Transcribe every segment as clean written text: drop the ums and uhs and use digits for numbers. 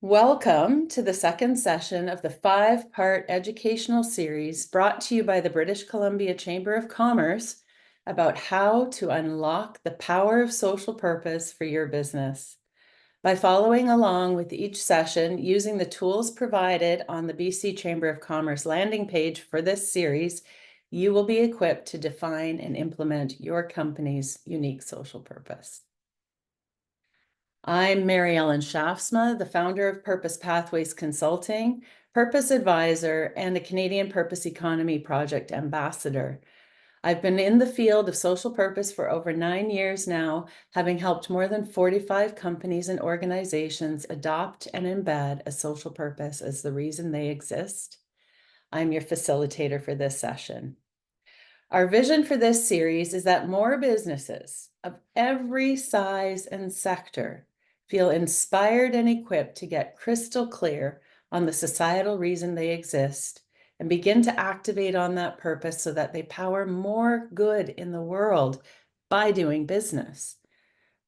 Welcome to the second session of the 5-part educational series brought to you by the British Columbia Chamber of Commerce about how to unlock the power of social purpose for your business. By following along with each session using the tools provided on the BC Chamber of Commerce landing page for this series, you will be equipped to define and implement your company's unique social purpose. I'm Mary Ellen Schaafsma, the founder of Purpose Pathways Consulting, Purpose Advisor, and a Canadian Purpose Economy Project Ambassador. I've been in the field of social purpose for over 9 years now, having helped more than 45 companies and organizations adopt and embed a social purpose as the reason they exist. I'm your facilitator for this session. Our vision for this series is that more businesses of every size and sector feel inspired and equipped to get crystal clear on the societal reason they exist and begin to activate on that purpose so that they power more good in the world by doing business.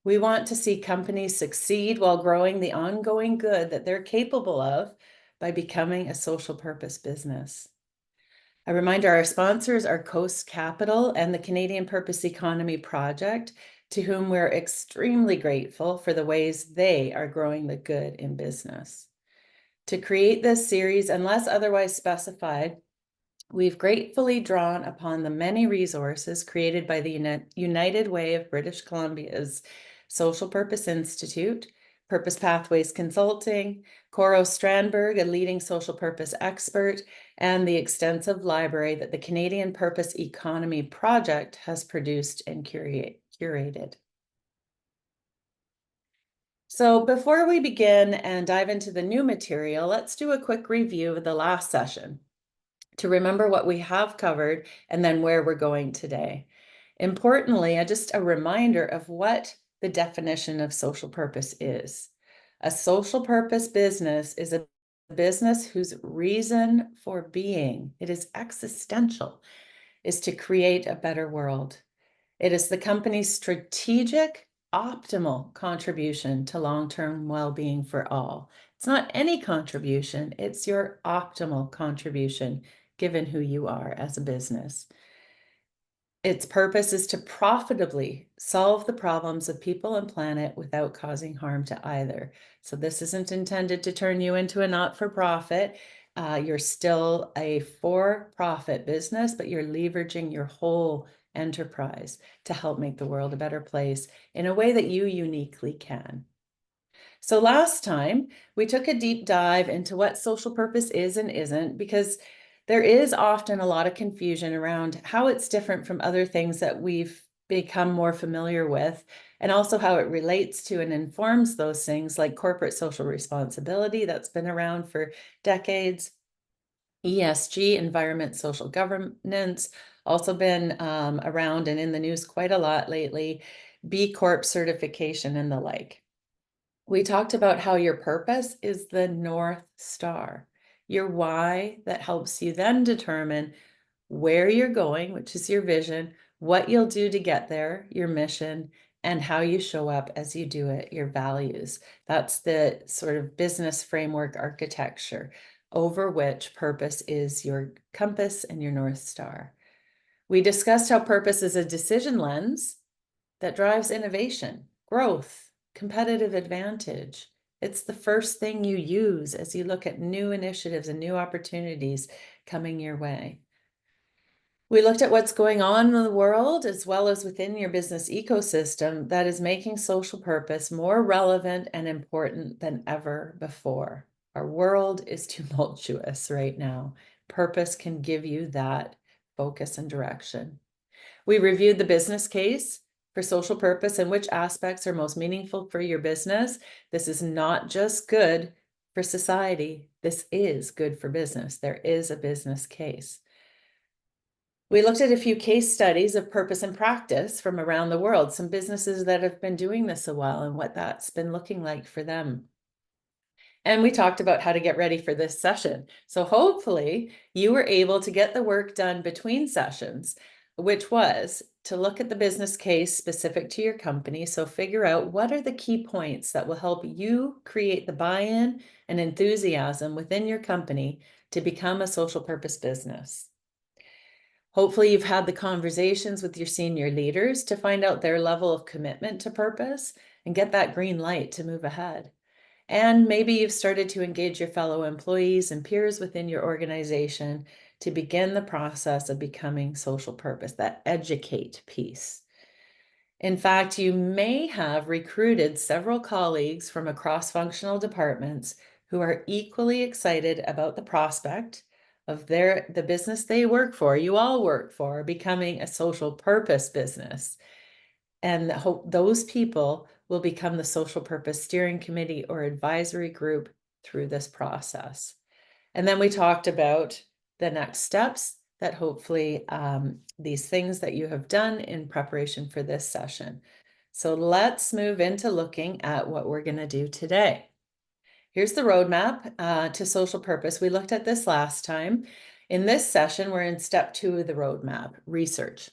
We want to see companies succeed while growing the ongoing good that they're capable of by becoming a social purpose business. A reminder, our sponsors are Coast Capital and the Canadian Purpose Economy Project, to whom we're extremely grateful for the ways they are growing the good in business. To create this series, unless otherwise specified, we've gratefully drawn upon the many resources created by the United Way of British Columbia's Social Purpose Institute, Purpose Pathways Consulting, Coro Strandberg, a leading social purpose expert, and the extensive library that the Canadian Purpose Economy Project has produced and curated. So before we begin and dive into the new material, let's do a quick review of the last session to remember what we have covered and then where we're going today. Importantly, just a reminder of what the definition of social purpose is. A social purpose business is a business whose reason for being, it is existential, is to create a better world. It is the company's strategic, optimal contribution to long-term well-being for all. It's not any contribution, it's your optimal contribution given who you are as a business. Its purpose is to profitably solve the problems of people and planet without causing harm to either. So this isn't intended to turn you into a not-for-profit. You're still a for-profit business, but you're leveraging your whole enterprise to help make the world a better place in a way that you uniquely can. So last time, we took a deep dive into what social purpose is and isn't, because there is often a lot of confusion around how it's different from other things that we've become more familiar with, and also how it relates to and informs those things like corporate social responsibility that's been around for decades, ESG, environment, social governance, also been around and in the news quite a lot lately, B Corp certification and the like. We talked about how your purpose is the North Star, your why that helps you then determine where you're going, which is your vision, what you'll do to get there, your mission, and how you show up as you do it, your values. That's the sort of business framework architecture over which purpose is your compass and your North Star. We discussed how purpose is a decision lens that drives innovation, growth, competitive advantage. It's the first thing you use as you look at new initiatives and new opportunities coming your way. We looked at what's going on in the world as well as within your business ecosystem that is making social purpose more relevant and important than ever before. Our world is tumultuous right now. Purpose can give you that focus and direction. We reviewed the business case for social purpose and which aspects are most meaningful for your business. This is not just good for society. This is good for business. There is a business case. We looked at a few case studies of purpose and practice from around the world, some businesses that have been doing this a while and what that's been looking like for them. And we talked about how to get ready for this session. So hopefully you were able to get the work done between sessions. which was to look at the business case specific to your company. So figure out what are the key points that will help you create the buy-in and enthusiasm within your company to become a social purpose business. Hopefully you've had the conversations with your senior leaders to find out their level of commitment to purpose and get that green light to move ahead. And maybe you've started to engage your fellow employees and peers within your organization to begin the process of becoming social purpose, that educate piece. In fact, you may have recruited several colleagues from across functional departments who are equally excited about the prospect of the business they work for, you all work for, becoming a social purpose business. And hope those people will become the social purpose steering committee or advisory group through this process. And then we talked about the next steps that hopefully these things that you have done in preparation for this session. So let's move into looking at what we're going to do today. Here's the roadmap to social purpose. We looked at this last time. In this session, we're in step 2 of the roadmap, research.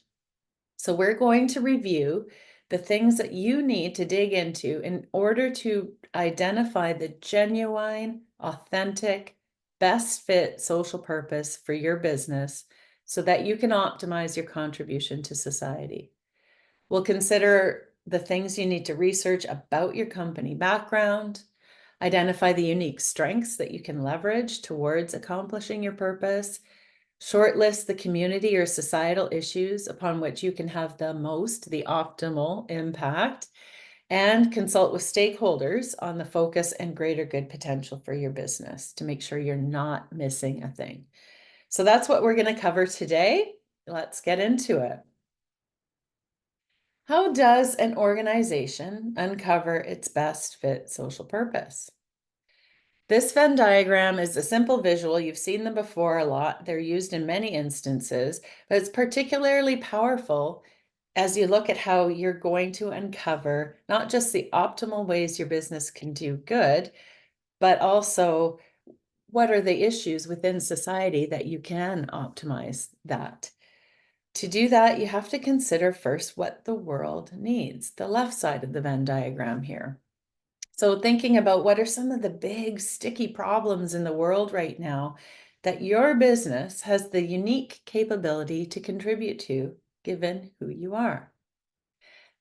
So we're going to review the things that you need to dig into in order to identify the genuine, authentic, best fit social purpose for your business so that you can optimize your contribution to society. We'll consider the things you need to research about your company background, identify the unique strengths that you can leverage towards accomplishing your purpose, shortlist the community or societal issues upon which you can have the optimal impact, and consult with stakeholders on the focus and greater good potential for your business to make sure you're not missing a thing. So that's what we're going to cover today. Let's get into it. How does an organization uncover its best fit social purpose? This Venn diagram is a simple visual. You've seen them before a lot. They're used in many instances, but it's particularly powerful as you look at how you're going to uncover not just the optimal ways your business can do good, but also what are the issues within society that you can optimize that. To do that, you have to consider first what the world needs, the left side of the Venn diagram here. So thinking about what are some of the big sticky problems in the world right now that your business has the unique capability to contribute to, given who you are.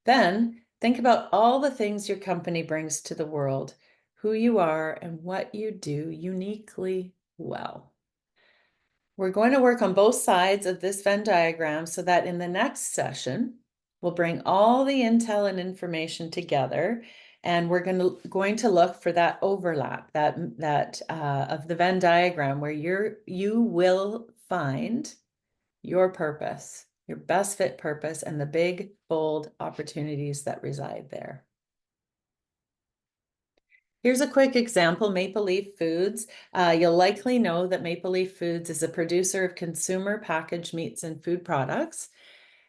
Then think about all the things your company brings to the world, who you are, and what you do uniquely well. We're going to work on both sides of this Venn diagram so that in the next session, we'll bring all the intel and information together, and we're going to look for that overlap, that of the Venn diagram where you will find your purpose, your best fit purpose, and the big, bold opportunities that reside there. Here's a quick example, Maple Leaf Foods. You'll likely know that Maple Leaf Foods is a producer of consumer packaged meats and food products.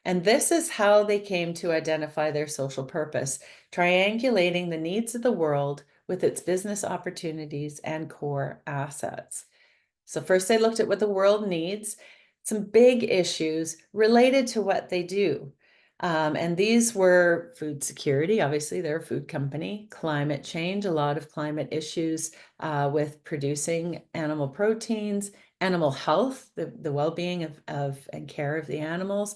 And this is how they came to identify their social purpose, triangulating the needs of the world with its business opportunities and core assets. So first they looked at what the world needs, some big issues related to what they do. And these were food security, obviously they're a food company, climate change, a lot of climate issues with producing animal proteins, animal health, the well-being of and care of the animals,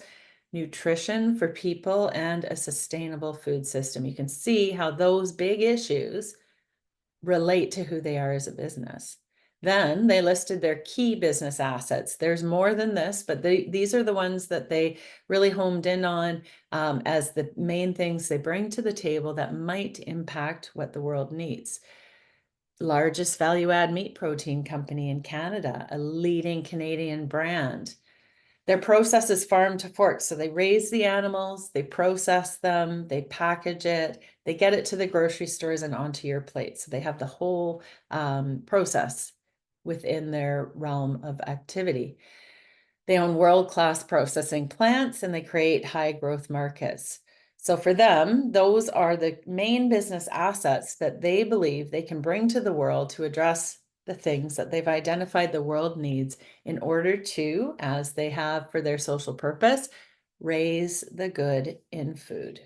nutrition for people, and a sustainable food system. You can see how those big issues relate to who they are as a business. Then they listed their key business assets. There's more than this, but these are the ones that they really homed in on as the main things they bring to the table that might impact what the world needs. Largest value-add meat protein company in Canada, a leading Canadian brand. Their process is farm to fork. So they raise the animals, they process them, they package it, they get it to the grocery stores and onto your plate. So they have the whole process within their realm of activity. They own world-class processing plants and they create high growth markets. So for them, those are the main business assets that they believe they can bring to the world to address the things that they've identified the world needs in order to, as they have for their social purpose, raise the good in food.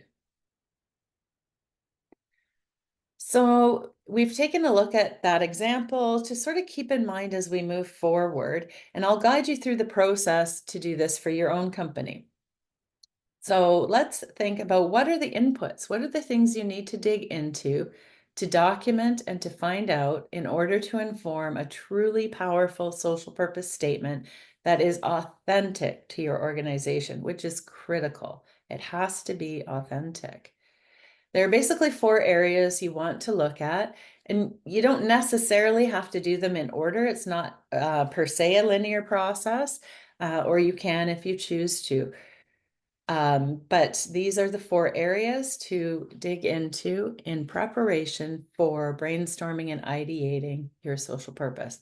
So we've taken a look at that example to sort of keep in mind as we move forward, and I'll guide you through the process to do this for your own company. So let's think about what are the inputs? What are the things you need to dig into to document and to find out in order to inform a truly powerful social purpose statement that is authentic to your organization, which is critical. It has to be authentic. There are basically four areas you want to look at, and you don't necessarily have to do them in order. It's not per se a linear process, or you can if you choose to. But these are the four areas to dig into in preparation for brainstorming and ideating your social purpose.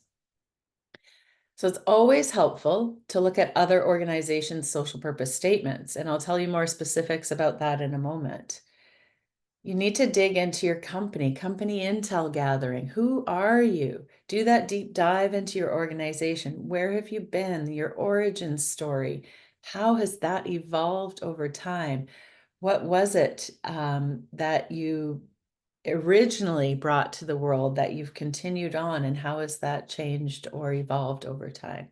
So it's always helpful to look at other organizations' social purpose statements, and I'll tell you more specifics about that in a moment. You need to dig into your company intel gathering. Who are you? Do that deep dive into your organization. Where have you been? Your origin story. How has that evolved over time? What was it that you originally brought to the world that you've continued on, and how has that changed or evolved over time?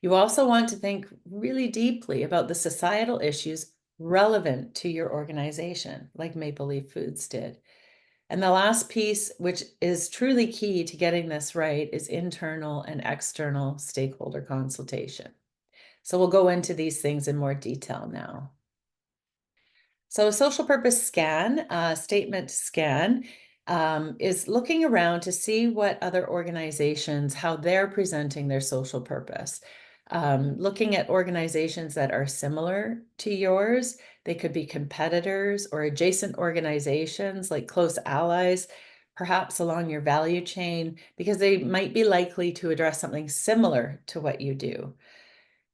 You also want to think really deeply about the societal issues relevant to your organization, like Maple Leaf Foods did. And the last piece, which is truly key to getting this right, is internal and external stakeholder consultation. So we'll go into these things in more detail now. So a social purpose scan, statement scan, is looking around to see what other organizations, how they're presenting their social purpose. Looking at organizations that are similar to yours. They could be competitors or adjacent organizations like close allies, perhaps along your value chain, because they might be likely to address something similar to what you do.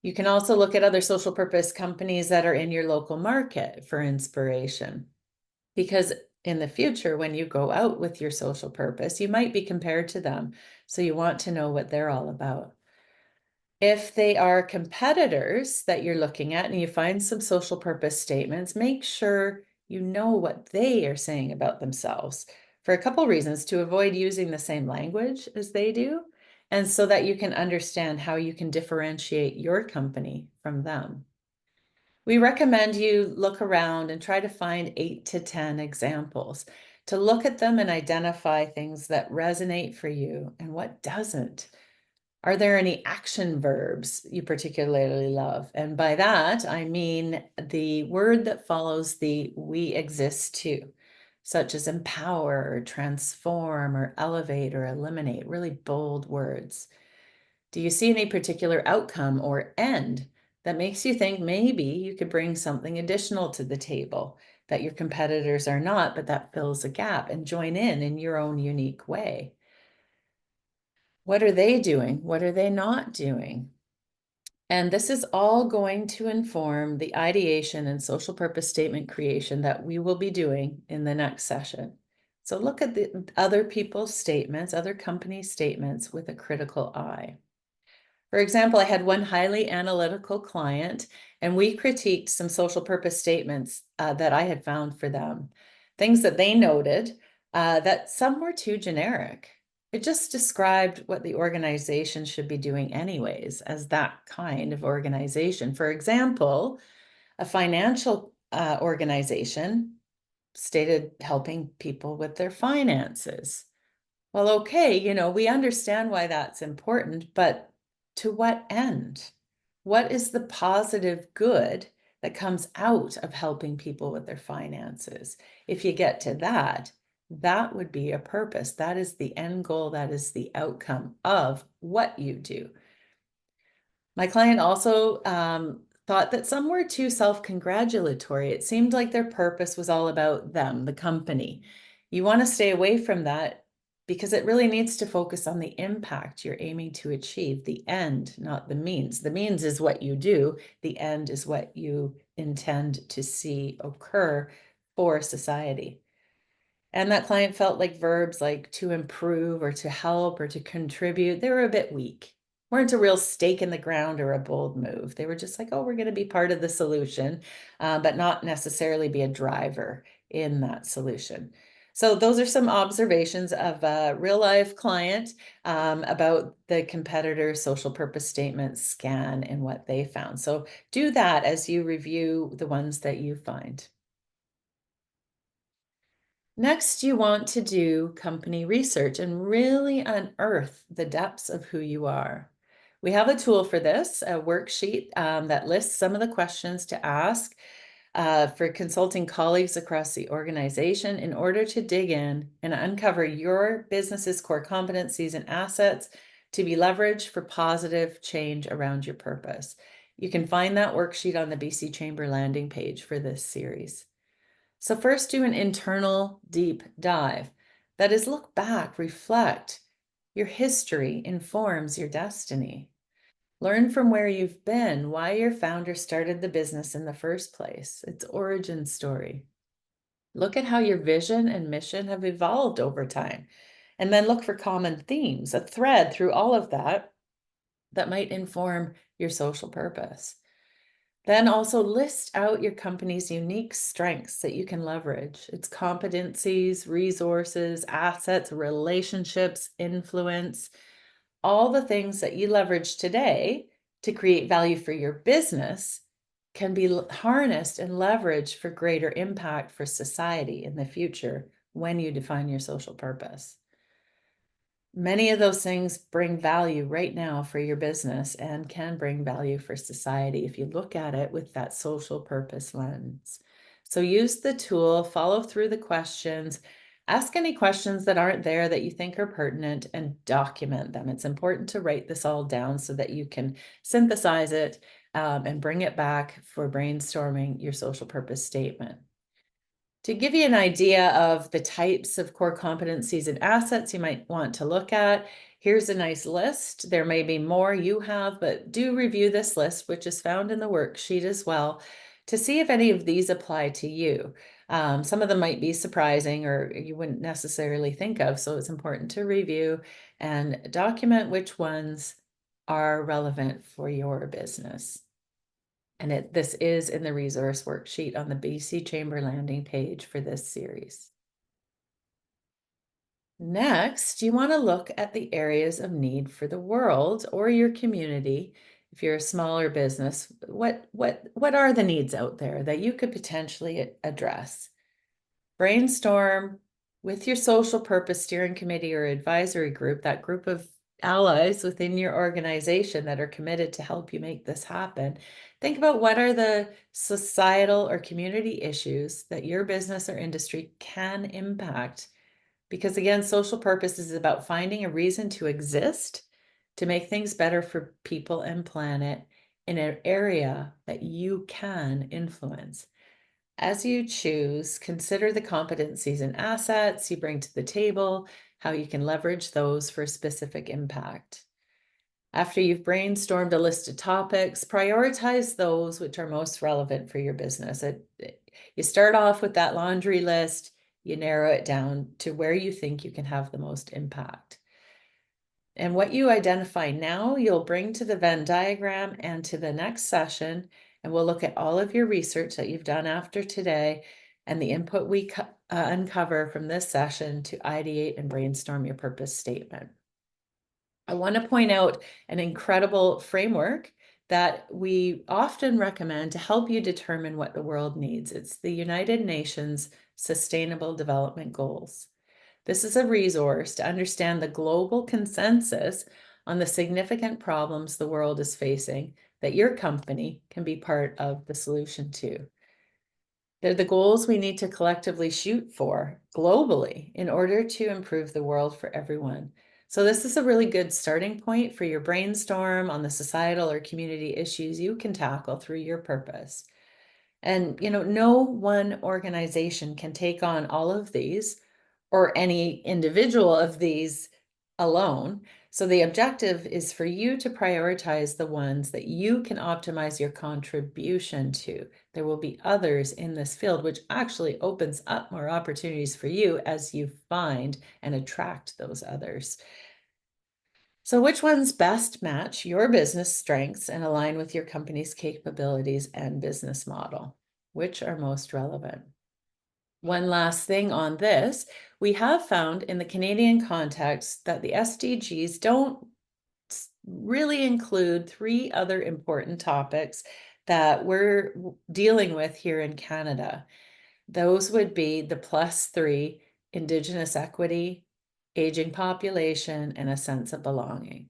You can also look at other social purpose companies that are in your local market for inspiration, because in the future, when you go out with your social purpose, you might be compared to them. So you want to know what they're all about. If they are competitors that you're looking at and you find some social purpose statements, make sure you know what they are saying about themselves for a couple reasons: to avoid using the same language as they do, and so that you can understand how you can differentiate your company from them. We recommend you look around and try to find 8 to 10 examples to look at them and identify things that resonate for you and what doesn't. Are there any action verbs you particularly love? And by that, I mean the word that follows the "we exist to," such as empower, or transform, or elevate, or eliminate, really bold words. Do you see any particular outcome or end that makes you think maybe you could bring something additional to the table that your competitors are not, but that fills a gap, and join in your own unique way? What are they doing? What are they not doing? And this is all going to inform the ideation and social purpose statement creation that we will be doing in the next session. So look at the other people's statements, other company statements with a critical eye. For example, I had one highly analytical client, and we critiqued some social purpose statements that I had found for them. Things that they noted that some were too generic. It just described what the organization should be doing anyways, as that kind of organization. For example, a financial organization stated helping people with their finances. Well, okay, we understand why that's important, but to what end? What is the positive good that comes out of helping people with their finances? If you get to that, that would be a purpose. That is the end goal. That is the outcome of what you do. My client also thought that some were too self-congratulatory. It seemed like their purpose was all about them, the company. You want to stay away from that because it really needs to focus on the impact you're aiming to achieve, the end, not the means. The means is what you do. The end is what you intend to see occur for society. And that client felt like verbs like to improve or to help or to contribute, they were a bit weak. weren't a real stake in the ground or a bold move. They were just like, oh, we're going to be part of the solution, but not necessarily be a driver in that solution. So those are some observations of a real life client about the competitor social purpose statement scan and what they found. So do that as you review the ones that you find. Next, you want to do company research and really unearth the depths of who you are. We have a tool for this, a worksheet that lists some of the questions to ask for consulting colleagues across the organization in order to dig in and uncover your business's core competencies and assets to be leveraged for positive change around your purpose. You can find that worksheet on the BC Chamber landing page for this series. So first do an internal deep dive. That is, look back, reflect. Your history informs your destiny. Learn from where you've been, why your founder started the business in the first place, its origin story. Look at how your vision and mission have evolved over time. And then look for common themes, a thread through all of that that might inform your social purpose. Then also list out your company's unique strengths that you can leverage, its competencies, resources, assets, relationships, influence, all the things that you leverage today to create value for your business can be harnessed and leveraged for greater impact for society in the future when you define your social purpose. Many of those things bring value right now for your business and can bring value for society if you look at it with that social purpose lens. So use the tool, follow through the questions, ask any questions that aren't there that you think are pertinent, and document them. It's important to write this all down so that you can synthesize it and bring it back for brainstorming your social purpose statement. To give you an idea of the types of core competencies and assets you might want to look at, here's a nice list. There may be more you have, but do review this list, which is found in the worksheet as well, to see if any of these apply to you. Some of them might be surprising or you wouldn't necessarily think of, so it's important to review and document which ones are relevant for your business. And this is in the resource worksheet on the BC Chamber landing page for this series. Next, you want to look at the areas of need for the world or your community. If you're a smaller business, what are the needs out there that you could potentially address? Brainstorm with your social purpose steering committee or advisory group, that group of allies within your organization that are committed to help you make this happen. Think about what are the societal or community issues that your business or industry can impact. Because again, social purpose is about finding a reason to exist, to make things better for people and planet in an area that you can influence. As you choose, consider the competencies and assets you bring to the table, how you can leverage those for specific impact. After you've brainstormed a list of topics, prioritize those which are most relevant for your business. You start off with that laundry list, you narrow it down to where you think you can have the most impact. And what you identify now, you'll bring to the Venn diagram and to the next session, and we'll look at all of your research that you've done after today and the input we uncover from this session to ideate and brainstorm your purpose statement. I want to point out an incredible framework that we often recommend to help you determine what the world needs. It's the United Nations Sustainable Development Goals. This is a resource to understand the global consensus on the significant problems the world is facing that your company can be part of the solution to. They're the goals we need to collectively shoot for globally in order to improve the world for everyone. So this is a really good starting point for your brainstorm on the societal or community issues you can tackle through your purpose. And, no one organization can take on all of these or any individual of these alone. So the objective is for you to prioritize the ones that you can optimize your contribution to. There will be others in this field, which actually opens up more opportunities for you as you find and attract those others. So, which ones best match your business strengths and align with your company's capabilities and business model? Which are most relevant? One last thing on this, we have found in the Canadian context that the SDGs don't really include three other important topics that we're dealing with here in Canada. Those would be the +3, Indigenous equity, aging population, and a sense of belonging.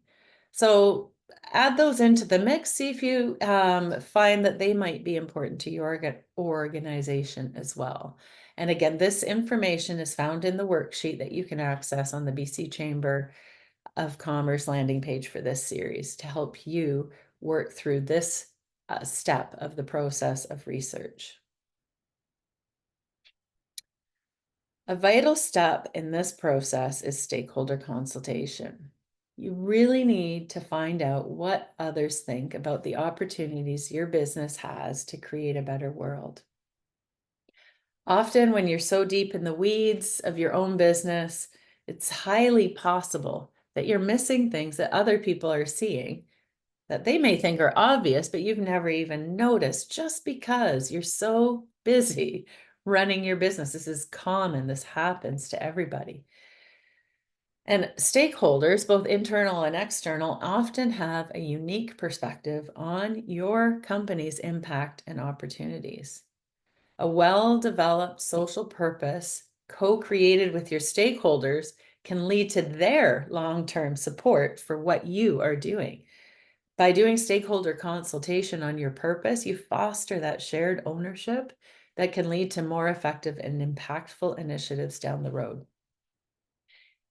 So add those into the mix, see if you find that they might be important to your organization as well. And again, this information is found in the worksheet that you can access on the BC Chamber of Commerce landing page for this series to help you work through this step of the process of research. A vital step in this process is stakeholder consultation. You really need to find out what others think about the opportunities your business has to create a better world. Often, when you're so deep in the weeds of your own business, it's highly possible that you're missing things that other people are seeing that they may think are obvious, but you've never even noticed just because you're so busy running your business. This is common. This happens to everybody. And stakeholders, both internal and external, often have a unique perspective on your company's impact and opportunities. A well-developed social purpose, co-created with your stakeholders, can lead to their long-term support for what you are doing. By doing stakeholder consultation on your purpose, you foster that shared ownership that can lead to more effective and impactful initiatives down the road.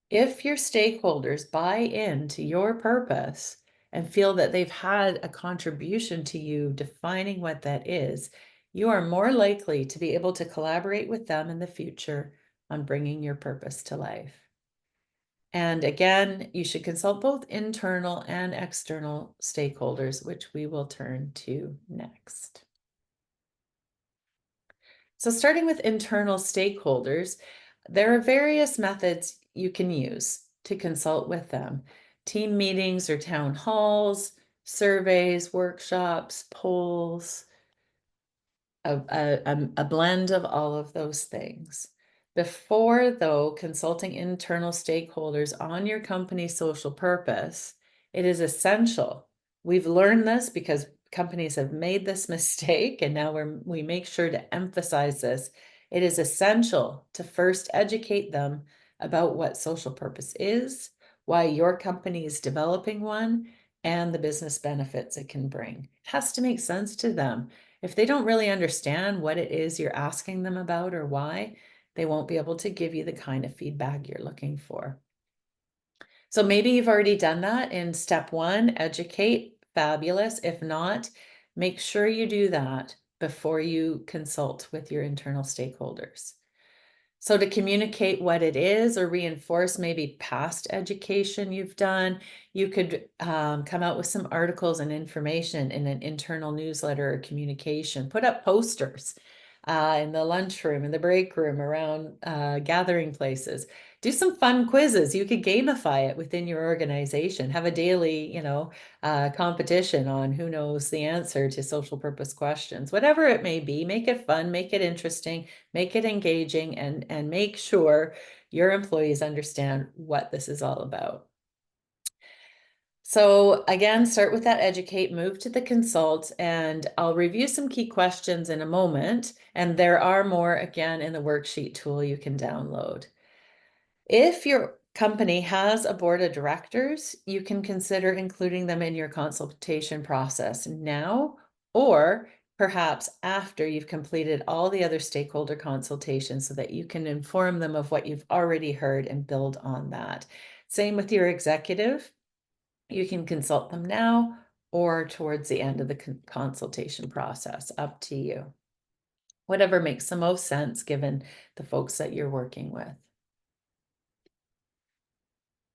If your stakeholders buy into your purpose and feel that they've had a contribution to you defining what that is, you are more likely to be able to collaborate with them in the future on bringing your purpose to life. And again, you should consult both internal and external stakeholders, which we will turn to next. So starting with internal stakeholders, there are various methods you can use to consult with them. Team meetings or town halls, surveys, workshops, polls, a blend of all of those things. Before, though, consulting internal stakeholders on your company's social purpose, it is essential. We've learned this because companies have made this mistake, and now we make sure to emphasize this. It is essential to first educate them about what social purpose is, why your company is developing one, and the business benefits it can bring. It has to make sense to them. If they don't really understand what it is you're asking them about or why, they won't be able to give you the kind of feedback you're looking for. So maybe you've already done that in step 1, educate, fabulous. If not, make sure you do that before you consult with your internal stakeholders. So to communicate what it is or reinforce maybe past education you've done, you could come out with some articles and information in an internal newsletter or communication. Put up posters in the lunchroom, in the break room, around gathering places. Do some fun quizzes. You could gamify it within your organization. Have a daily, competition on who knows the answer to social purpose questions. Whatever it may be, make it fun, make it interesting, make it engaging, and make sure your employees understand what this is all about. So again, start with that educate, move to the consult, and I'll review some key questions in a moment. And there are more again in the worksheet tool you can download. If your company has a board of directors, you can consider including them in your consultation process now, or perhaps after you've completed all the other stakeholder consultations so that you can inform them of what you've already heard and build on that. Same with your executive. You can consult them now or towards the end of the consultation process, up to you. Whatever makes the most sense given the folks that you're working with.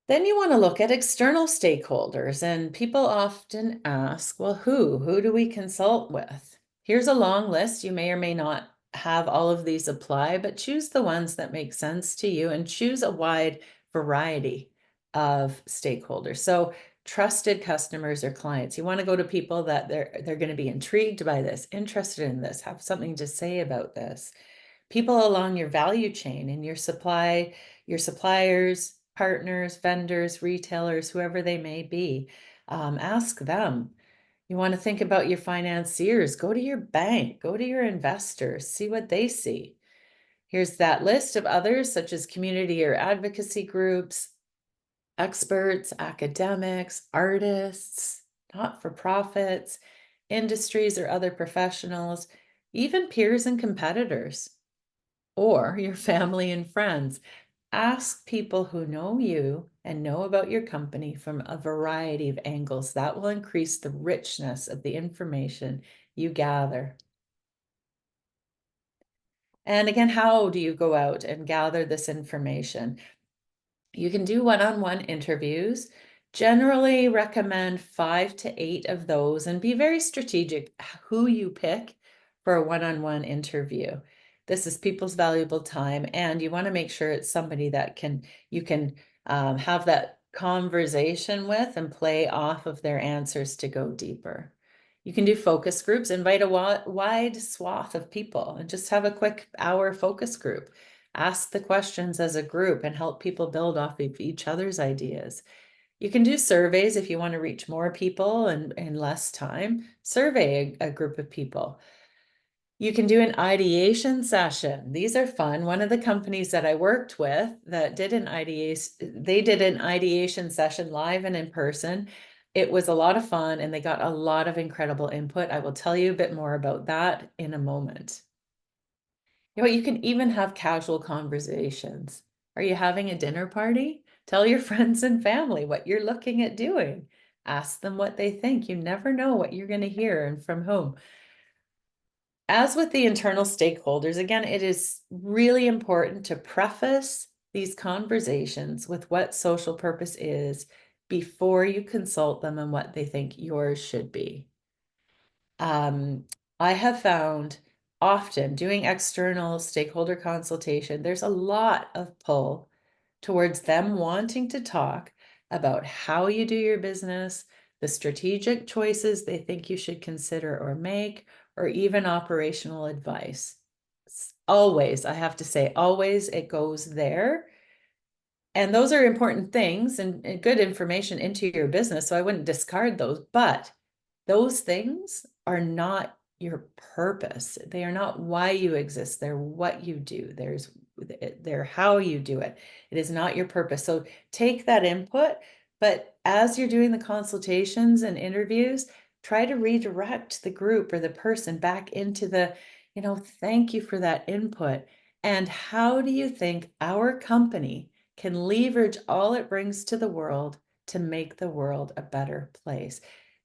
Then you want to look at external stakeholders, and people often ask, well, who do we consult with? Here's a long list. You may or may not have all of these apply, but choose the ones that make sense to you and choose a wide variety of stakeholders. So trusted customers or clients. You want to go to people that they're going to be intrigued by this, interested in this, have something to say about this. People along your value chain and your suppliers, partners, vendors, retailers, whoever they may be. Ask them. You want to think about your financiers. Go to your bank, go to your investors, see what they see. Here's that list of others, such as community or advocacy groups, experts, academics, artists, not-for-profits, industries or other professionals, even peers and competitors, or your family and friends. Ask people who know you and know about your company from a variety of angles. That will increase the richness of the information you gather. And again, how do you go out and gather this information? You can do one-on-one interviews. Generally recommend 5 to 8 of those, and be very strategic who you pick for a one-on-one interview. This is people's valuable time, and you want to make sure it's somebody that you can have that conversation with and play off of their answers to go deeper. You can do focus groups, invite a wide swath of people and just have a quick hour focus group. Ask the questions as a group and help people build off of each other's ideas. You can do surveys if you want to reach more people and in less time. Survey a group of people. You can do an ideation session. These are fun. One of the companies that I worked with that did an ideation, they did an ideation session live and in person. It was a lot of fun and they got a lot of incredible input. I will tell you a bit more about that in a moment. You can even have casual conversations. Are you having a dinner party? Tell your friends and family what you're looking at doing. Ask them what they think. You never know what you're going to hear and from whom. As with the internal stakeholders, again, it is really important to preface these conversations with what social purpose is before you consult them on what they think yours should be. I have found often doing external stakeholder consultation, there's a lot of pull towards them wanting to talk about how you do your business, the strategic choices they think you should consider or make, or even operational advice. Always, I have to say, always it goes there. And those are important things and good information into your business. So I wouldn't discard those, but those things are not your purpose. They are not why you exist. They're what you do. They're how you do it. It is not your purpose. So take that input, but as you're doing the consultations and interviews, try to redirect the group or the person back into thank you for that input. And how do you think our company can leverage all it brings to the world to make the world a better place?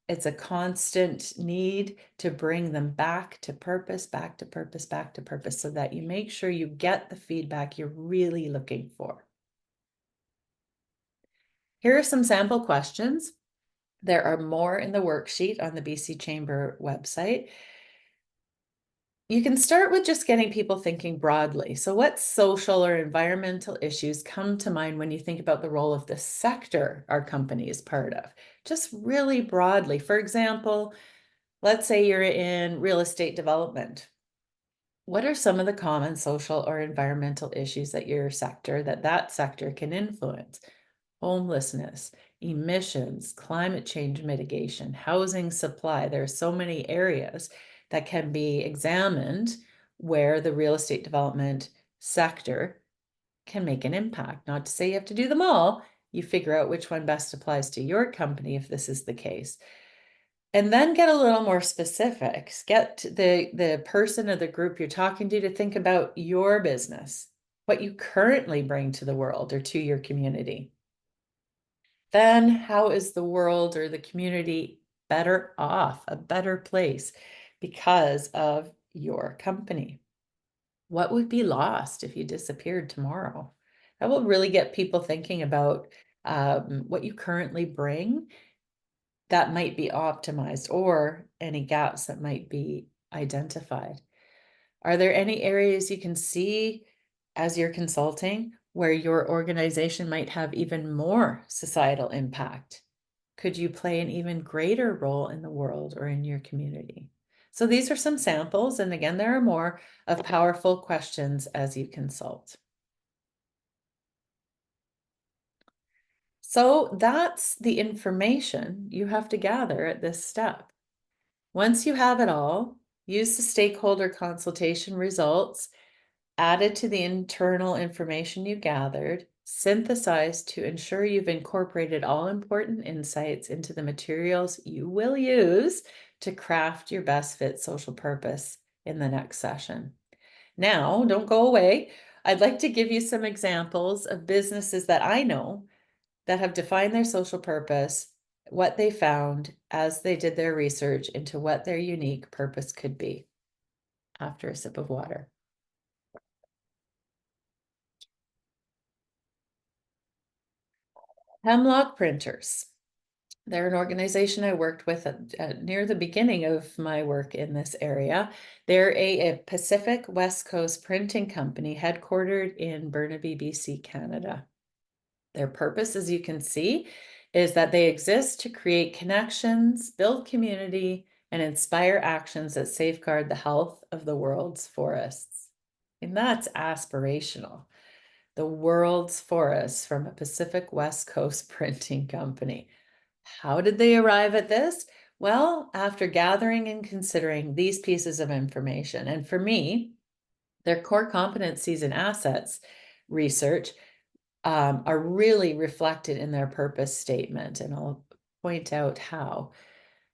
It's a constant need to bring them back to purpose, back to purpose, back to purpose, so that you make sure you get the feedback you're really looking for. Here are some sample questions. There are more in the worksheet on the BC Chamber website. You can start with just getting people thinking broadly. So what social or environmental issues come to mind when you think about the role of the sector our company is part of? Just really broadly. For example, let's say you're in real estate development. What are some of the common social or environmental issues that that sector can influence? Homelessness, emissions, climate change mitigation, housing supply. There are so many areas that can be examined where the real estate development sector can make an impact. Not to say you have to do them all. You figure out which one best applies to your company if this is the case. And then get a little more specific. Get the person or the group you're talking to think about your business, what you currently bring to the world or to your community. Then how is the world or the community better off, a better place because of your company? What would be lost if you disappeared tomorrow? That will really get people thinking about what you currently bring that might be optimized or any gaps that might be identified. Are there any areas you can see as you're consulting where your organization might have even more societal impact? Could you play an even greater role in the world or in your community? So these are some samples, and again, there are more of powerful questions as you consult. So that's the information you have to gather at this step. Once you have it all, use the stakeholder consultation results added to the internal information you gathered, synthesized to ensure you've incorporated all important insights into the materials you will use to craft your best fit social purpose in the next session. Now, don't go away. I'd like to give you some examples of businesses that I know that have defined their social purpose, what they found as they did their research into what their unique purpose could be. After a sip of water. Hemlock Printers. They're an organization I worked with near the beginning of my work in this area. They're a Pacific West Coast printing company headquartered in Burnaby, BC, Canada. Their purpose, as you can see, is that they exist to create connections, build community, and inspire actions that safeguard the health of the world's forests. And that's aspirational. The world's forests from a Pacific West Coast printing company. How did they arrive at this? Well, after gathering and considering these pieces of information, and for me, their core competencies and assets research are really reflected in their purpose statement, and I'll point out how.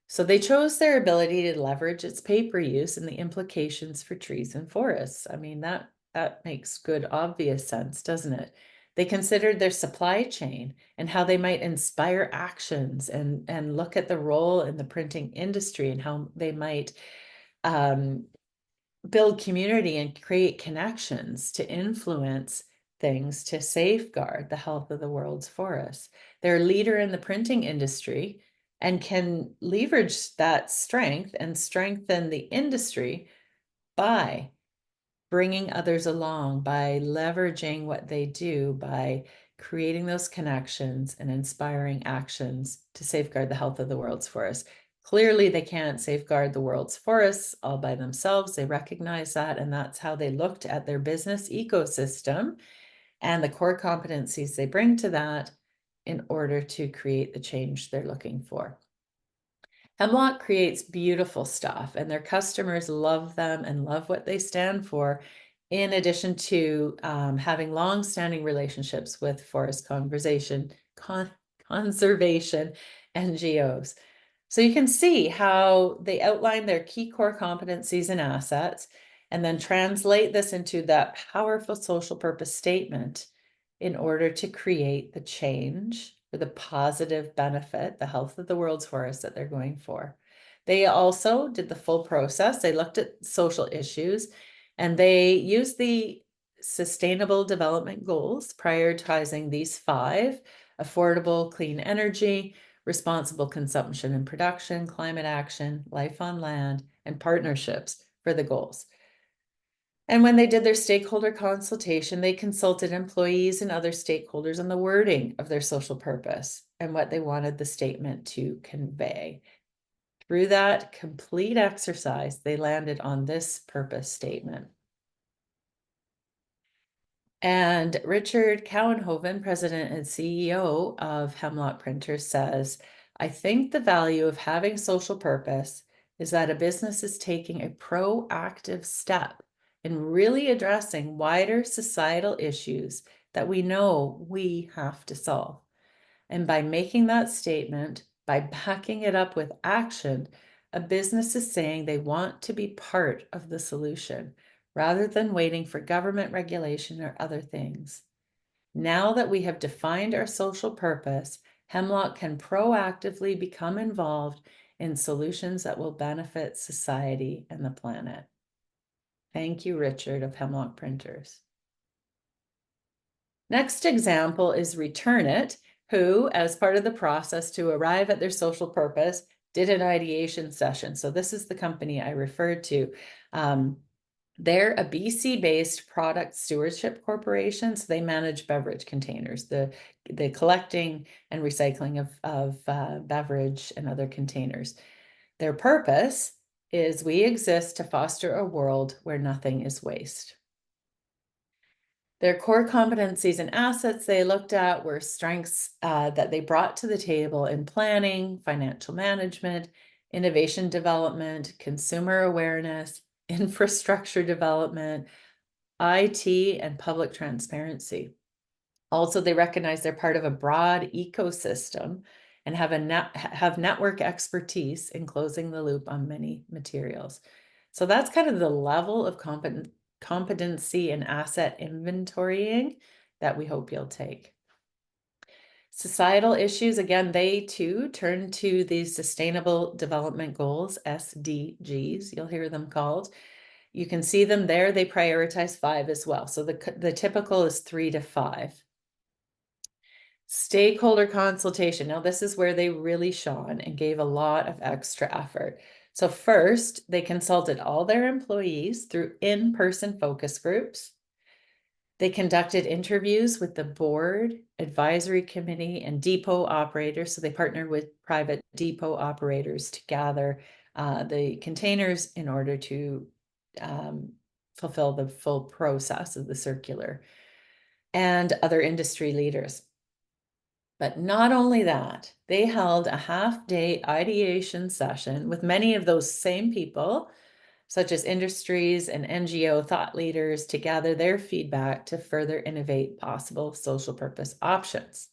So they chose their ability to leverage its paper use and the implications for trees and forests. I mean, that makes good, obvious sense, doesn't it? They considered their supply chain and how they might inspire actions and look at the role in the printing industry and how they might build community and create connections to influence things to safeguard the health of the world's forests. They're a leader in the printing industry and can leverage that strength and strengthen the industry by bringing others along, by leveraging what they do, by creating those connections and inspiring actions to safeguard the health of the world's forests. Clearly, they can't safeguard the world's forests all by themselves. They recognize that, and that's how they looked at their business ecosystem and the core competencies they bring to that in order to create the change they're looking for. Hemlock creates beautiful stuff, and their customers love them and love what they stand for, in addition to having long-standing relationships with forest conservation NGOs. So you can see how they outline their key core competencies and assets, and then translate this into that powerful social purpose statement in order to create the change for the positive benefit, the health of the world's forests that they're going for. They also did the full process. They looked at social issues, and they used the Sustainable Development Goals, prioritizing these 5: affordable clean energy, responsible consumption and production, climate action, life on land, and partnerships for the goals. And when they did their stakeholder consultation, they consulted employees and other stakeholders on the wording of their social purpose and what they wanted the statement to convey. Through that complete exercise, they landed on this purpose statement. And Richard Cowenhoven, president and CEO of Hemlock Printers, says, I think the value of having social purpose is that a business is taking a proactive step in really addressing wider societal issues that we know we have to solve. And by making that statement, by backing it up with action, a business is saying they want to be part of the solution rather than waiting for government regulation or other things. Now that we have defined our social purpose, Hemlock can proactively become involved in solutions that will benefit society and the planet. Thank you, Richard of Hemlock Printers. Next example is Return It, who, as part of the process to arrive at their social purpose, did an ideation session. So this is the company I referred to. They're a BC-based product stewardship corporation, so they manage beverage containers, the collecting and recycling of beverage and other containers. Their purpose is we exist to foster a world where nothing is waste. Their core competencies and assets they looked at were strengths that they brought to the table in planning, financial management, innovation development, consumer awareness, infrastructure development, IT, and public transparency. Also, they recognize they're part of a broad ecosystem and have network expertise in closing the loop on many materials. So that's kind of the level of competency and asset inventorying that we hope you'll take. Societal issues, again, they too turn to the Sustainable Development Goals, SDGs, you'll hear them called. You can see them there. They prioritize 5 as well. So the typical is 3 to 5. Stakeholder consultation. Now, this is where they really shone and gave a lot of extra effort. So first, they consulted all their employees through in-person focus groups. They conducted interviews with the board, advisory committee, and depot operators. So they partnered with private depot operators to gather the containers in order to fulfill the full process of the circular, and other industry leaders. But not only that, they held a half-day ideation session with many of those same people, such as industries and NGO thought leaders, to gather their feedback to further innovate possible social purpose options.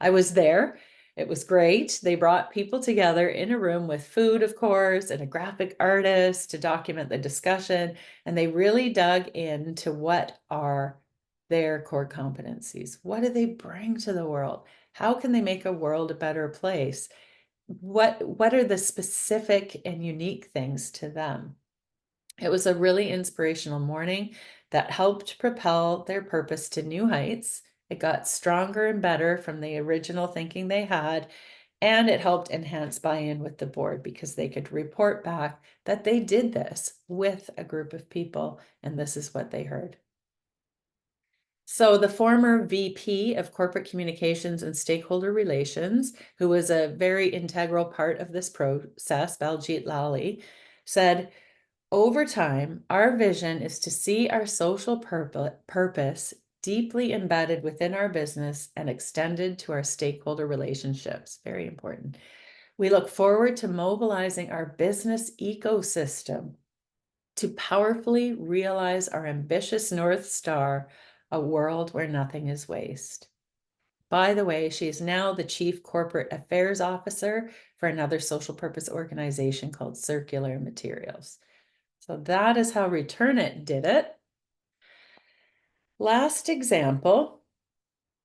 I was there. It was great. They brought people together in a room with food, of course, and a graphic artist to document the discussion. And they really dug into what are their core competencies. What do they bring to the world? How can they make a world a better place? What are the specific and unique things to them? It was a really inspirational morning that helped propel their purpose to new heights. It got stronger and better from the original thinking they had, and it helped enhance buy-in with the board because they could report back that they did this with a group of people, and this is what they heard. So the former VP of Corporate Communications and Stakeholder Relations, who was a very integral part of this process, Baljit Lally, said, over time, our vision is to see our social purpose deeply embedded within our business and extended to our stakeholder relationships. Very important. We look forward to mobilizing our business ecosystem to powerfully realize our ambitious North Star, a world where nothing is waste. By the way, she is now the Chief Corporate Affairs Officer for another social purpose organization called Circular Materials. So that is how Return It did it. Last example,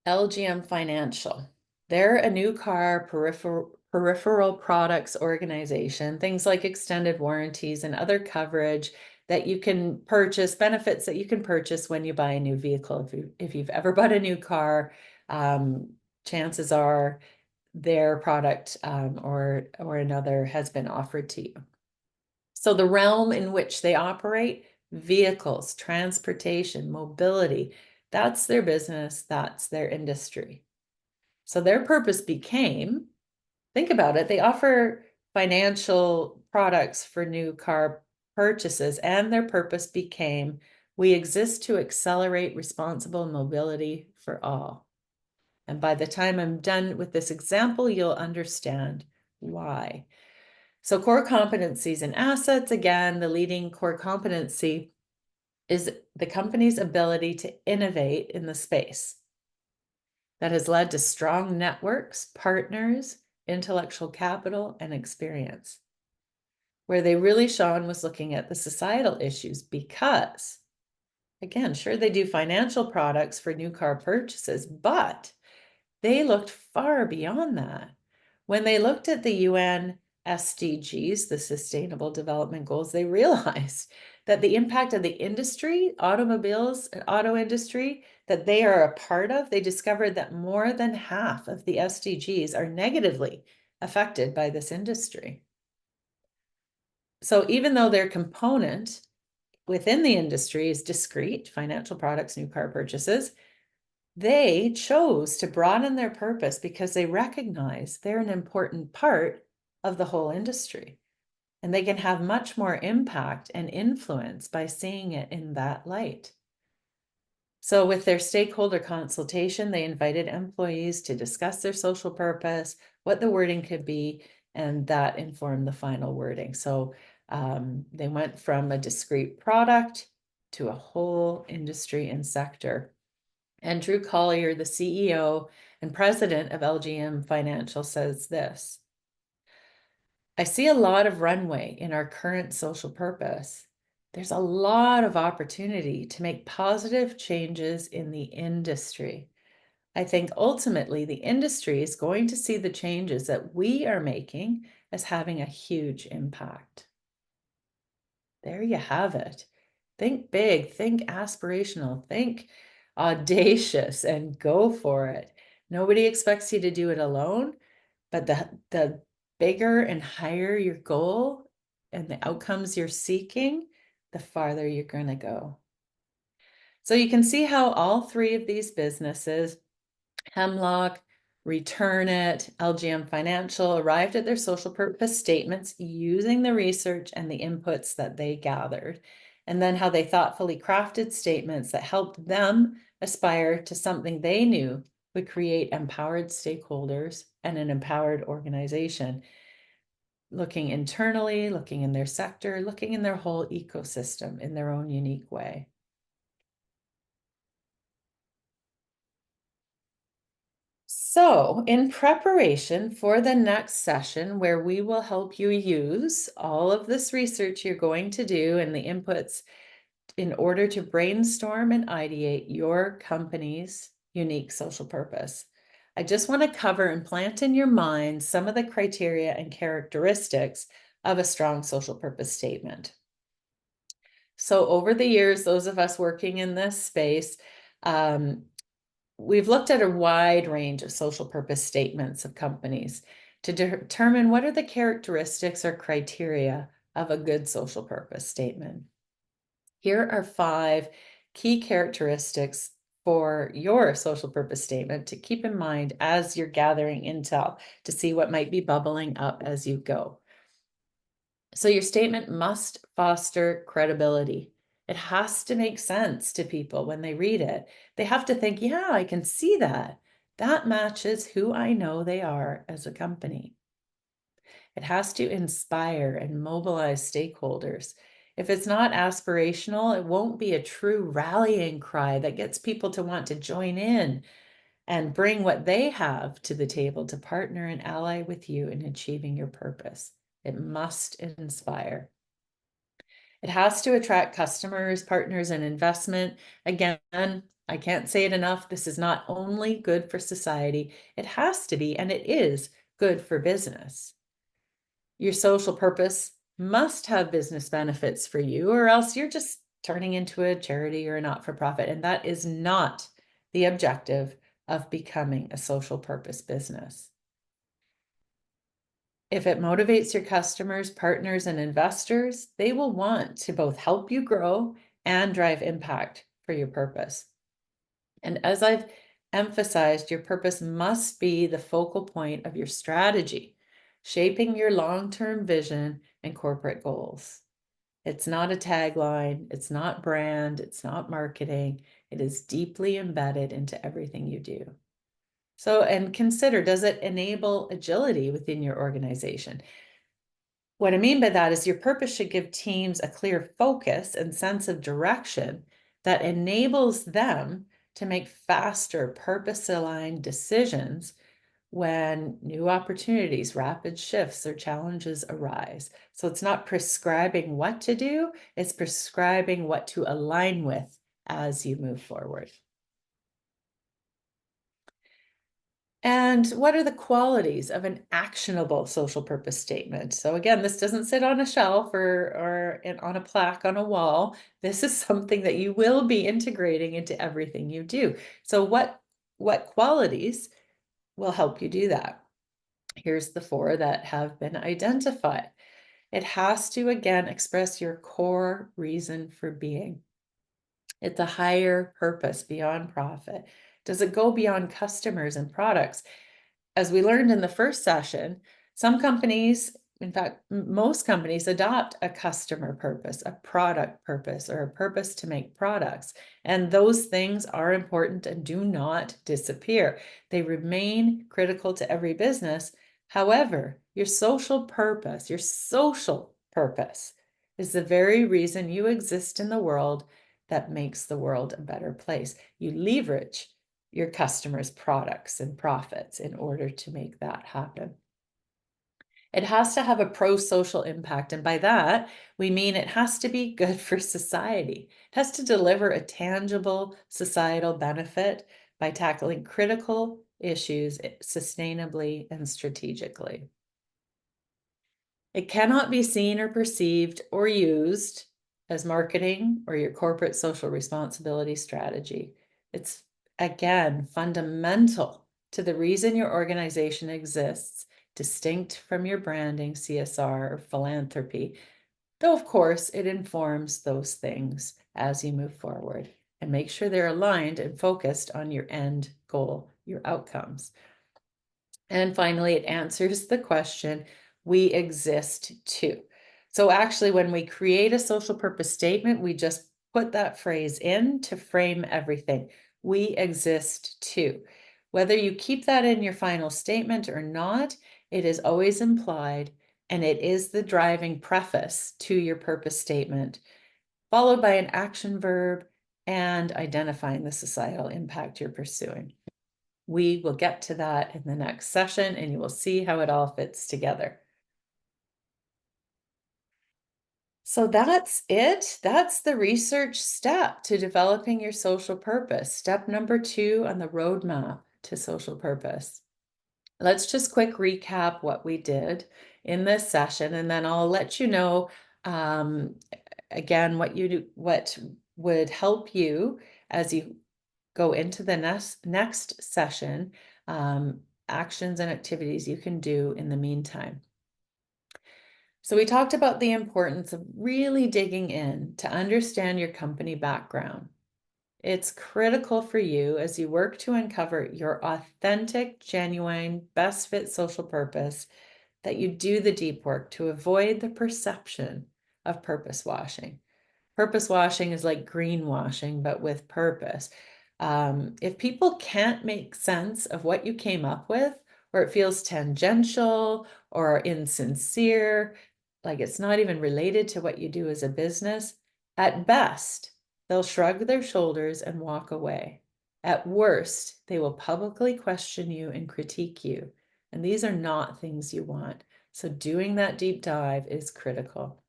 LGM Financial. They're a new car peripheral products organization, things like extended warranties and other coverage that you can purchase, benefits that you can purchase when you buy a new vehicle. If you've ever bought a new car, chances are their product or another has been offered to you. So the realm in which they operate, vehicles, transportation, mobility, that's their business, that's their industry. So their purpose became, think about it, they offer financial products for new car purchases, and their purpose became, we exist to accelerate responsible mobility for all. And by the time I'm done with this example, you'll understand why. So core competencies and assets, again, the leading core competency is the company's ability to innovate in the space. That has led to strong networks, partners, intellectual capital, and experience. Where they really shone was looking at the societal issues because, again, sure, they do financial products for new car purchases, but they looked far beyond that. When they looked at the UN SDGs, the Sustainable Development Goals, they realized that the impact of the industry, automobiles, auto industry, that they are a part of, they discovered that more than half of the SDGs are negatively affected by this industry. So even though their component within the industry is discrete, financial products, new car purchases. They chose to broaden their purpose because they recognize they're an important part of the whole industry. And they can have much more impact and influence by seeing it in that light. So, with their stakeholder consultation, they invited employees to discuss their social purpose, what the wording could be, and that informed the final wording. So, they went from a discrete product to a whole industry and sector. And Drew Collier, the CEO and president of LGM Financial, says this: I see a lot of runway in our current social purpose. There's a lot of opportunity to make positive changes in the industry. I think ultimately the industry is going to see the changes that we are making as having a huge impact. There you have it. Think big, think aspirational, think audacious, and go for it. Nobody expects you to do it alone, but the bigger and higher your goal and the outcomes you're seeking, the farther you're going to go. So you can see how all three of these businesses, Hemlock, Return It, LGM Financial, arrived at their social purpose statements using the research and the inputs that they gathered, and then how they thoughtfully crafted statements that helped them aspire to something they knew would create empowered stakeholders and an empowered organization, looking internally, looking in their sector, looking in their whole ecosystem in their own unique way. So, in preparation for the next session, where we will help you use all of this research you're going to do and the inputs in order to brainstorm and ideate your company's unique social purpose, I just want to cover and plant in your mind some of the criteria and characteristics of a strong social purpose statement. So, over the years, those of us working in this space, we've looked at a wide range of social purpose statements of companies to determine what are the characteristics or criteria of a good social purpose statement. Here are 5 key characteristics for your social purpose statement to keep in mind as you're gathering intel to see what might be bubbling up as you go. So your statement must foster credibility. It has to make sense to people when they read it. They have to think, yeah, I can see that. That matches who I know they are as a company. It has to inspire and mobilize stakeholders. If it's not aspirational, it won't be a true rallying cry that gets people to want to join in and bring what they have to the table to partner and ally with you in achieving your purpose. It must inspire. It has to attract customers, partners, and investment. Again, I can't say it enough. This is not only good for society, it has to be, and it is good for business. Your social purpose must have business benefits for you, or else you're just turning into a charity or a not-for-profit. And that is not the objective of becoming a social purpose business. If it motivates your customers, partners, and investors, they will want to both help you grow and drive impact for your purpose. And as I've emphasized, your purpose must be the focal point of your strategy, shaping your long-term vision and corporate goals. It's not a tagline, it's not brand, it's not marketing. It is deeply embedded into everything you do. So, and consider, does it enable agility within your organization? What I mean by that is your purpose should give teams a clear focus and sense of direction that enables them to make faster, purpose-aligned decisions when new opportunities, rapid shifts, or challenges arise. So it's not prescribing what to do, it's prescribing what to align with as you move forward. And what are the qualities of an actionable social purpose statement? So again, this doesn't sit on a shelf or on a plaque on a wall. This is something that you will be integrating into everything you do. So what qualities will help you do that? Here's the 4 that have been identified. It has to, again, express your core reason for being. It's a higher purpose beyond profit. Does it go beyond customers and products? As we learned in the first session, some companies, in fact, most companies adopt a customer purpose, a product purpose, or a purpose to make products. And those things are important and do not disappear. They remain critical to every business. However, your social purpose is the very reason you exist in the world that makes the world a better place. You leverage your customers' products and profits in order to make that happen. It has to have a pro-social impact, and by that, we mean it has to be good for society. It has to deliver a tangible societal benefit by tackling critical issues sustainably and strategically. It cannot be seen or perceived or used as marketing or your corporate social responsibility strategy. It's, again, fundamental to the reason your organization exists, distinct from your branding, CSR, or philanthropy, though, of course, it informs those things as you move forward, and make sure they're aligned and focused on your end goal, your outcomes. And finally, it answers the question, we exist too. So actually, when we create a social purpose statement, we just put that phrase in to frame everything. We exist too. Whether you keep that in your final statement or not, it is always implied, and it is the driving preface to your purpose statement, followed by an action verb and identifying the societal impact you're pursuing. We will get to that in the next session, and you will see how it all fits together. So that's it. That's the research step to developing your social purpose. Step number 2 on the roadmap to social purpose. Let's just quick recap what we did in this session, and then I'll let you know again what would help you as you go into the next session, actions and activities you can do in the meantime. So we talked about the importance of really digging in to understand your company background. It's critical for you as you work to uncover your authentic, genuine, best fit social purpose that you do the deep work to avoid the perception of purpose washing. Purpose washing is like greenwashing, but with purpose. If people can't make sense of what you came up with, or it feels tangential or insincere, like it's not even related to what you do as a business, at best, they'll shrug their shoulders and walk away. At worst, they will publicly question you and critique you. And these are not things you want. So doing that deep dive is critical.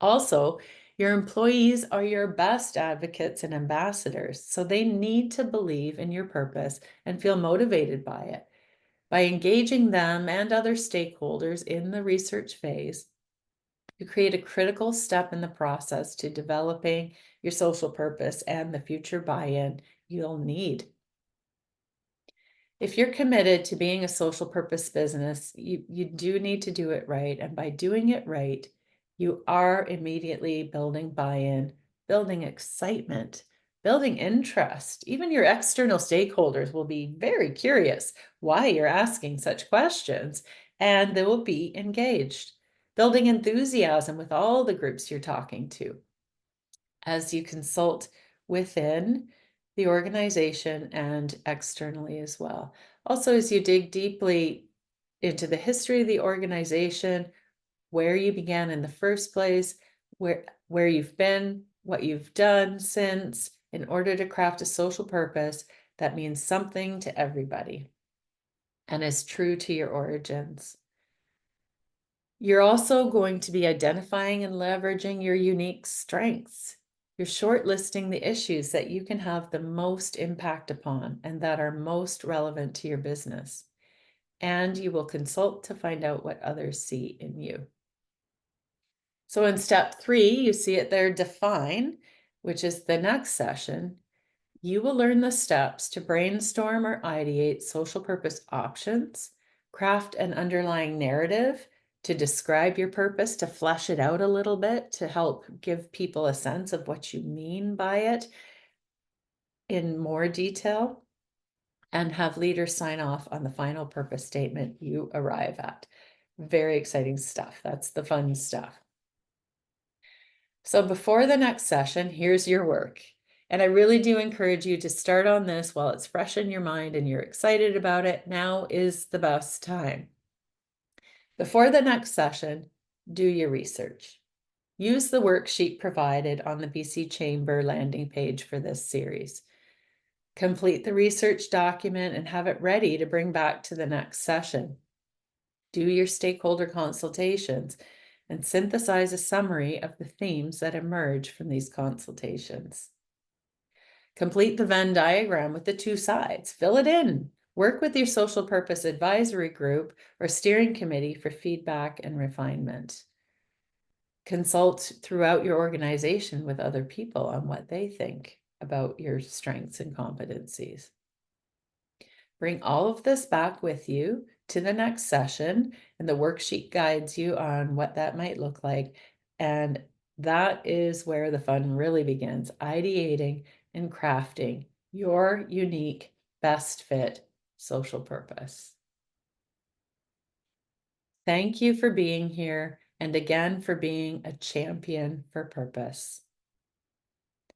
Also, your employees are your best advocates and ambassadors, so they need to believe in your purpose and feel motivated by it. By engaging them and other stakeholders in the research phase, you create a critical step in the process to developing your social purpose and the future buy-in you'll need. If you're committed to being a social purpose business, you do need to do it right. And by doing it right, you are immediately building buy-in, building excitement, building interest. Even your external stakeholders will be very curious why you're asking such questions, and they will be engaged, building enthusiasm with all the groups you're talking to as you consult within the organization and externally as well. Also, as you dig deeply into the history of the organization, where you began in the first place, where you've been, what you've done since, in order to craft a social purpose that means something to everybody and is true to your origins. You're also going to be identifying and leveraging your unique strengths. You're shortlisting the issues that you can have the most impact upon and that are most relevant to your business. And you will consult to find out what others see in you. So in step 3, you see it there, define, which is the next session. You will learn the steps to brainstorm or ideate social purpose options, craft an underlying narrative, to describe your purpose, to flesh it out a little bit, to help give people a sense of what you mean by it in more detail, and have leaders sign off on the final purpose statement you arrive at. Very exciting stuff. That's the fun stuff. So before the next session, here's your work. And I really do encourage you to start on this while it's fresh in your mind and you're excited about it. Now is the best time. Before the next session, do your research. Use the worksheet provided on the BC Chamber landing page for this series. Complete the research document and have it ready to bring back to the next session. Do your stakeholder consultations and synthesize a summary of the themes that emerge from these consultations. Complete the Venn diagram with the two sides. Fill it in. Work with your social purpose advisory group or steering committee for feedback and refinement. Consult throughout your organization with other people on what they think about your strengths and competencies. Bring all of this back with you to the next session, and the worksheet guides you on what that might look like. And that is where the fun really begins, ideating and crafting your unique, best fit social purpose. Thank you for being here, and again for being a champion for purpose.